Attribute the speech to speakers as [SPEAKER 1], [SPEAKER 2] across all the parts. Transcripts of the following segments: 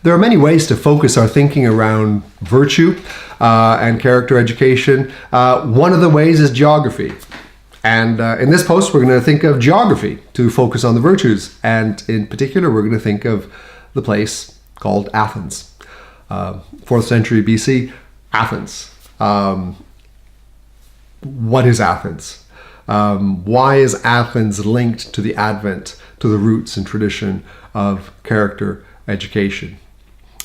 [SPEAKER 1] there are many ways to focus our thinking around virtue and character education. One of the ways is geography. And in this post, we're going to think of geography to focus on the virtues. And in particular, we're going to think of the place called Athens. 4th century BC, Athens. What is Athens? Why is Athens linked to the advent, to the roots and tradition of character education?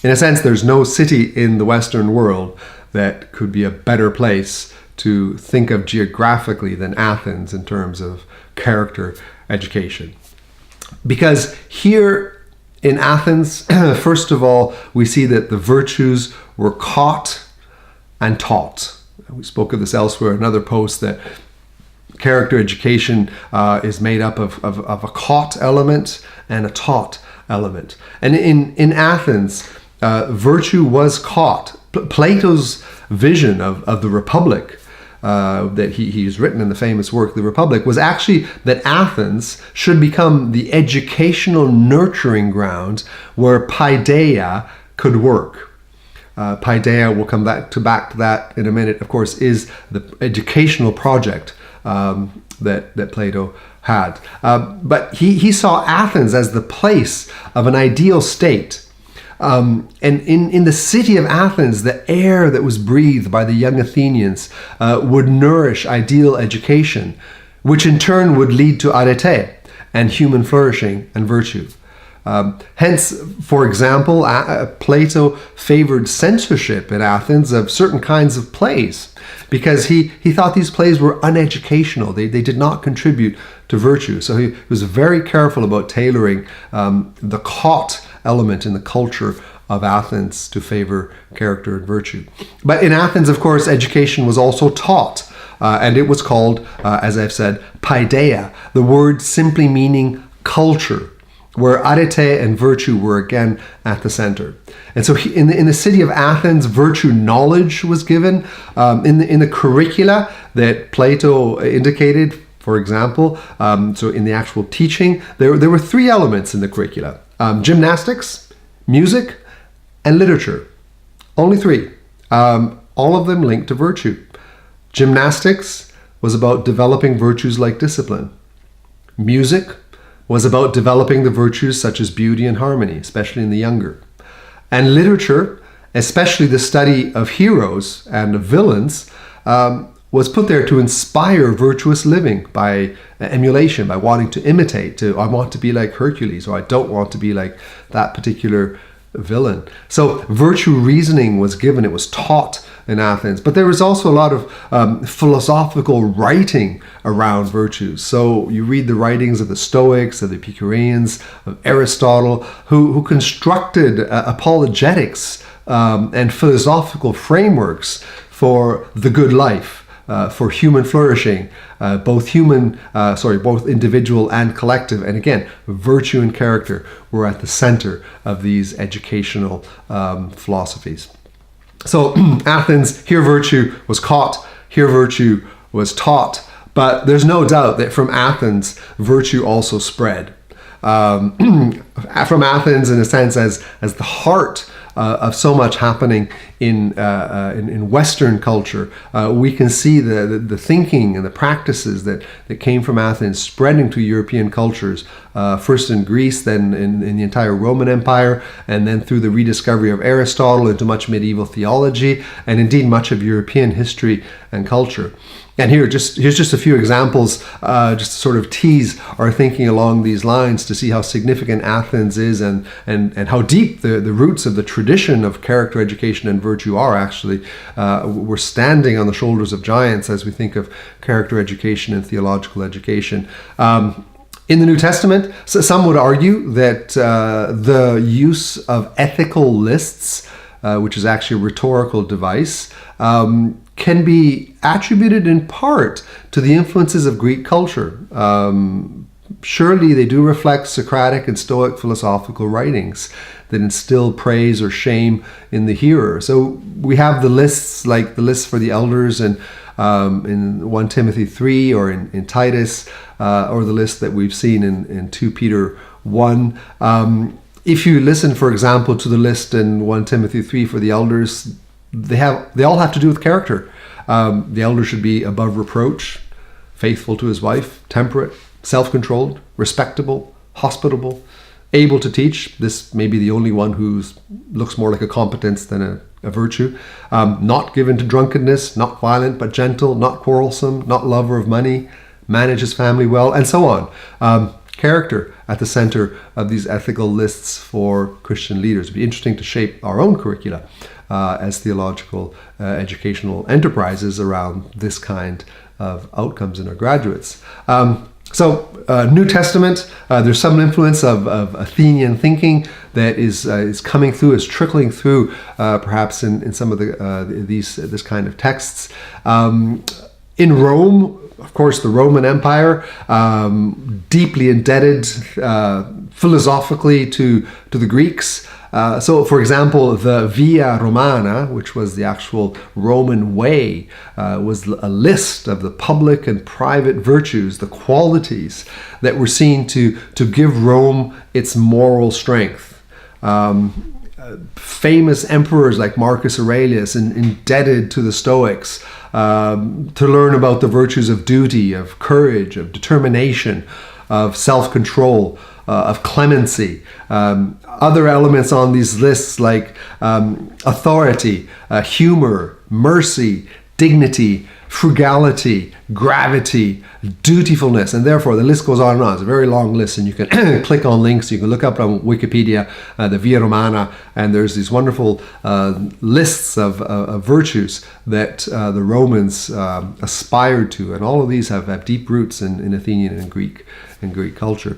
[SPEAKER 1] In a sense, there's no city in the Western world that could be a better place to think of geographically than Athens in terms of character education. Because here in Athens, first of all, we see that the virtues were caught and taught. We spoke of this elsewhere in another post, that character education is made up of a caught element and a taught element. And in Athens, virtue was caught. Plato's vision of the Republic that he's written in the famous work, The Republic, was actually that Athens should become the educational nurturing ground where paideia could work. Paideia, we'll come back to that in a minute, of course, is the educational project that Plato had. But he saw Athens as the place of an ideal state. And in the city of Athens, the air that was breathed by the young Athenians would nourish ideal education, which in turn would lead to arete and human flourishing and virtue. Hence, for example, Plato favored censorship in Athens of certain kinds of plays because he thought these plays were uneducational. They did not contribute to virtue. So he was very careful about tailoring the caught element in the culture of Athens to favor character and virtue. But in Athens, of course, education was also taught, and it was called, as I've said, paideia, the word simply meaning culture, where arete and virtue were again at the center. And so in the city of Athens, virtue knowledge was given. In the curricula that Plato indicated, for example, so in the actual teaching, there were three elements in the curricula. Gymnastics, music, and literature. Only three. All of them linked to virtue. Gymnastics was about developing virtues like discipline. Music was about developing the virtues such as beauty and harmony, especially in the younger. And literature, especially the study of heroes and of villains, was put there to inspire virtuous living by emulation, by wanting to imitate. I want to be like Hercules, or I don't want to be like that particular villain. So virtue reasoning was given, it was taught in Athens. But there was also a lot of philosophical writing around virtues. So you read the writings of the Stoics, of the Epicureans, of Aristotle, who constructed apologetics and philosophical frameworks for the good life. For human flourishing, both individual and collective. And again, virtue and character were at the center of these educational philosophies. So Athens, here virtue was caught, here virtue was taught, but there's no doubt that from Athens, virtue also spread. From Athens, in a sense, as the heart of so much happening in Western culture, we can see the thinking and the practices that came from Athens spreading to European cultures, first in Greece, then in the entire Roman Empire, and then through the rediscovery of Aristotle into much medieval theology, and indeed much of European history and culture. And here's just a few examples, just to sort of tease our thinking along these lines to see how significant Athens is and how deep the roots of the tradition of character education and virtue are actually. We're standing on the shoulders of giants as we think of character education and theological education. In the New Testament, some would argue that the use of ethical lists, which is actually a rhetorical device, can be attributed in part to the influences of Greek culture. Surely they do reflect Socratic and Stoic philosophical writings that instill praise or shame in the hearer. So we have the lists, like the lists for the elders in 1 Timothy 3 or in Titus, or the list that we've seen in 2 Peter 1. If you listen, for example, to the list in 1 Timothy 3 for the elders, they all have to do with character. The elder should be above reproach, faithful to his wife, temperate, self-controlled, respectable, hospitable, able to teach. This may be the only one who looks more like a competence than a virtue. Not given to drunkenness, not violent but gentle, not quarrelsome, not lover of money, manage his family well, and so on. Character at the center of these ethical lists for Christian leaders. It'd be interesting to shape our own curricula as theological educational enterprises around this kind of outcomes in our graduates. New Testament, there's some influence of Athenian thinking that is coming through, is trickling through, perhaps in some of this kind of texts. In Rome, of course, the Roman Empire, deeply indebted philosophically to the Greeks. So, for example, the Via Romana, which was the actual Roman way, was a list of the public and private virtues, the qualities that were seen to give Rome its moral strength. Famous emperors like Marcus Aurelius indebted to the Stoics to learn about the virtues of duty, of courage, of determination, of self-control, of clemency. Other elements on these lists like authority, humor, mercy, dignity, frugality, gravity, dutifulness, and therefore the list goes on and on. It's a very long list, and you can click on links. You can look up on Wikipedia the Via Romana, and there's these wonderful lists of virtues that the Romans aspired to, and all of these have deep roots in Athenian and Greek culture.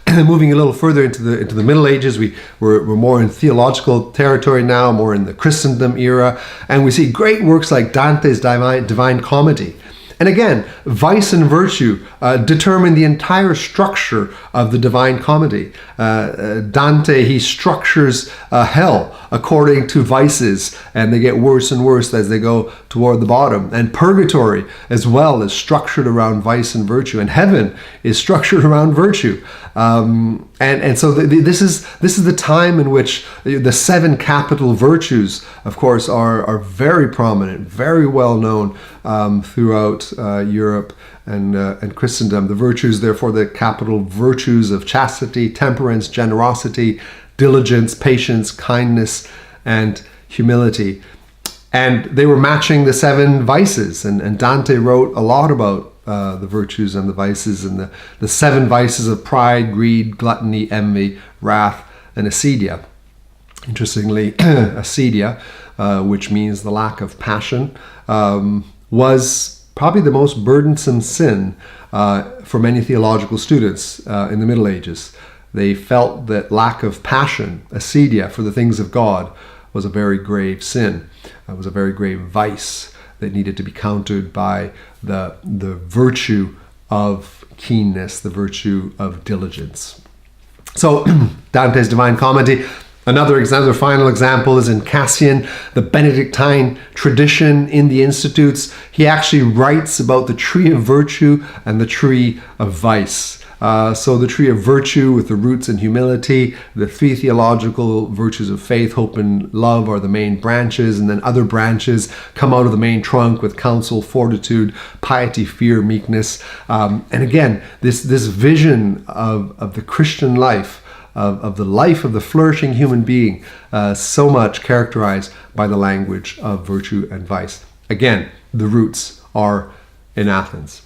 [SPEAKER 1] Moving a little further into the Middle Ages, we're more in theological territory now, more in the Christendom era, and we see great works like Dante's Divine Comedy. And again, vice and virtue determine the entire structure of the Divine Comedy. Dante, he structures hell according to vices, and they get worse and worse as they go toward the bottom. And purgatory as well is structured around vice and virtue, and heaven is structured around virtue. And so this is the time in which the 7 capital virtues, of course, are very prominent, very well known throughout Europe and Christendom. The virtues, therefore, the capital virtues of chastity, temperance, generosity, diligence, patience, kindness, and humility. And they were matching the 7 vices, and Dante wrote a lot about the virtues and the vices, and the 7 vices of pride, greed, gluttony, envy, wrath, and acedia. Interestingly, acedia, which means the lack of passion, was probably the most burdensome sin for many theological students in the Middle Ages. They felt that lack of passion, acedia, for the things of God was a very grave sin. It was a very grave vice that needed to be countered by the virtue of keenness, the virtue of diligence. So Dante's Divine Comedy. Another final example is in Cassian, the Benedictine tradition in the Institutes. He actually writes about the tree of virtue and the tree of vice. So the tree of virtue with the roots in humility, the 3 theological virtues of faith, hope, and love are the main branches, and then other branches come out of the main trunk with counsel, fortitude, piety, fear, meekness. And again, this vision of the Christian life, of the life of the flourishing human being, so much characterized by the language of virtue and vice. Again, the roots are in Athens.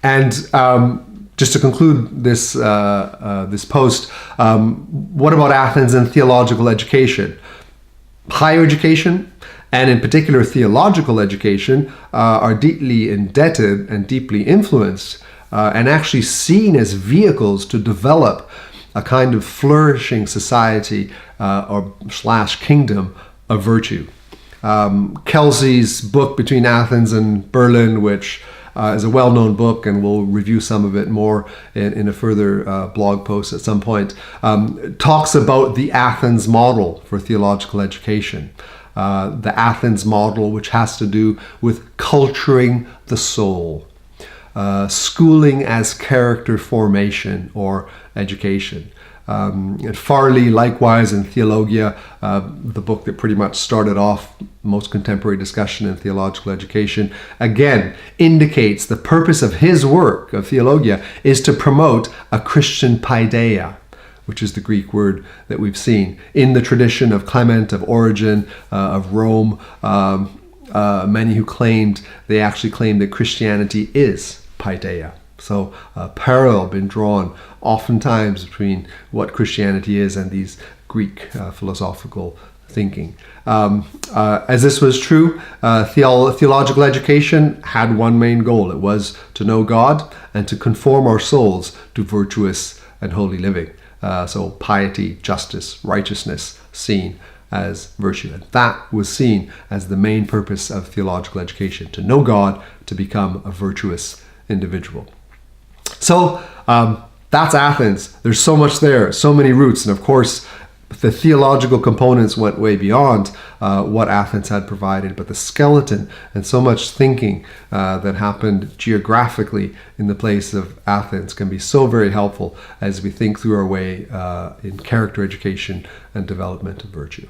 [SPEAKER 1] And just to conclude this post, what about Athens and theological education? Higher education, and in particular theological education, are deeply indebted and deeply influenced and actually seen as vehicles to develop a kind of flourishing society or / kingdom of virtue. Kelsey's book Between Athens and Berlin, which is a well-known book, and we'll review some of it more in a further blog post at some point, talks about the Athens model for theological education. The Athens model, which has to do with culturing the soul, schooling as character formation or education. And Farley, likewise, in Theologia, the book that pretty much started off most contemporary discussion in theological education, again indicates the purpose of his work of Theologia is to promote a Christian paideia, which is the Greek word that we've seen. In the tradition of Clement, of Origen, of Rome, many who they actually claimed that Christianity is paideia. So a parallel been drawn oftentimes between what Christianity is and these Greek philosophical thinking. As this was true, theological education had one main goal. It was to know God and to conform our souls to virtuous and holy living. So piety, justice, righteousness seen as virtue. And that was seen as the main purpose of theological education, to know God, to become a virtuous individual. So that's Athens. There's so much there, so many roots. And of course, the theological components went way beyond what Athens had provided, but the skeleton and so much thinking that happened geographically in the place of Athens can be so very helpful as we think through our way in character education and development of virtue.